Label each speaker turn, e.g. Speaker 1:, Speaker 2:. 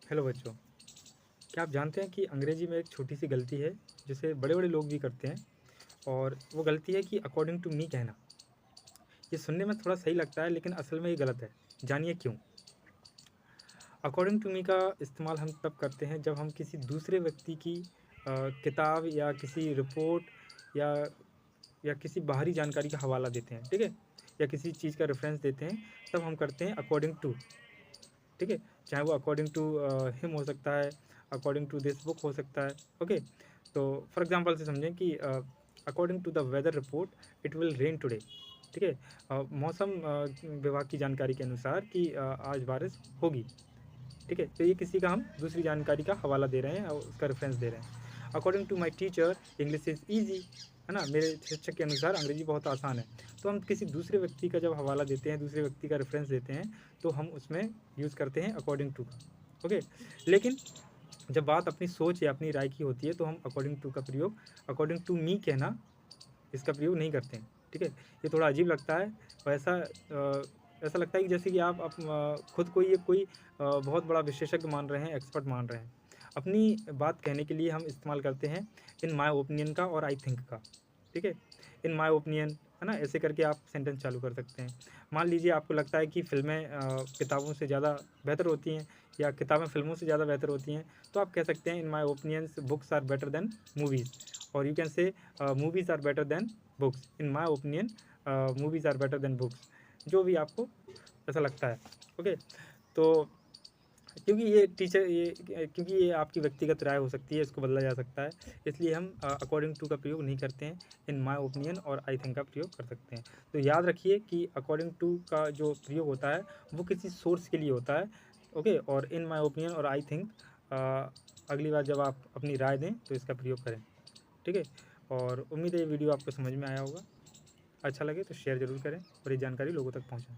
Speaker 1: Hello बच्चों, क्या आप जानते हैं कि अंग्रेजी में एक छोटी सी गलती है जिसे बड़े बड़े लोग भी करते हैं। और वो गलती है कि अकॉर्डिंग टू मी कहना। ये सुनने में थोड़ा सही लगता है लेकिन असल में ये गलत है। जानिए क्यों। अकॉर्डिंग टू मी का इस्तेमाल हम तब करते हैं जब हम किसी दूसरे व्यक्ति की किताब या किसी रिपोर्ट या किसी बाहरी जानकारी का हवाला देते हैं, ठीक है, या किसी चीज़ का रेफरेंस देते हैं। तब हम करते हैं अकॉर्डिंग टू, ठीक है। चाहे वो अकॉर्डिंग टू हिम हो सकता है, अकॉर्डिंग टू दिस बुक हो सकता है। ओके, तो फॉर एग्जांपल से समझें कि according to the weather report it will rain today, ठीक है। मौसम विभाग की जानकारी के अनुसार कि आज बारिश होगी, ठीक है। तो ये किसी का हम दूसरी जानकारी का हवाला दे रहे हैं और उसका रेफरेंस दे रहे हैं। According to my teacher English is easy, है ना, मेरे शिक्षक के अनुसार अंग्रेजी बहुत आसान है। तो हम किसी दूसरे व्यक्ति का जब हवाला देते हैं, दूसरे व्यक्ति का रेफरेंस देते हैं, तो हम उसमें यूज़ करते हैं अकॉर्डिंग टू का। ओके, लेकिन जब बात अपनी सोच या अपनी राय की होती है तो हम अकॉर्डिंग टू का प्रयोग, अकॉर्डिंग टू मी कहना, इसका प्रयोग नहीं करते हैं, ठीक है। ये थोड़ा अजीब लगता है और ऐसा लगता है कि जैसे कि आप खुद को ये कोई बहुत बड़ा विशेषज्ञ मान रहे हैं, एक्सपर्ट मान रहे हैं। अपनी बात कहने के लिए हम इस्तेमाल करते हैं इन माय ओपिनियन का और आई थिंक का, ठीक है। इन माय ओपिनियन, है ना, ऐसे करके आप सेंटेंस चालू कर सकते हैं। मान लीजिए आपको लगता है कि फ़िल्में किताबों से ज़्यादा बेहतर होती हैं या किताबें फ़िल्मों से ज़्यादा बेहतर होती हैं, तो आप कह सकते हैं in my opinions books are better than movies. और you can say movies are better than books. In my opinion movies are better than books. जो भी आपको ऐसा लगता है। ओके, तो क्योंकि ये आपकी व्यक्तिगत राय हो सकती है, इसको बदला जा सकता है, इसलिए हम अकॉर्डिंग टू का प्रयोग नहीं करते हैं। इन माय ओपिनियन और आई थिंक का प्रयोग कर सकते हैं। तो याद रखिए कि अकॉर्डिंग टू का जो प्रयोग होता है वो किसी सोर्स के लिए होता है। ओके, और इन माय ओपिनियन और आई थिंक अगली बार जब आप अपनी राय दें तो इसका प्रयोग करें, ठीक है। और उम्मीद है ये वीडियो आपको समझ में आया होगा। अच्छा लगे तो शेयर ज़रूर करें और ये जानकारी लोगों तक पहुँचाएँ।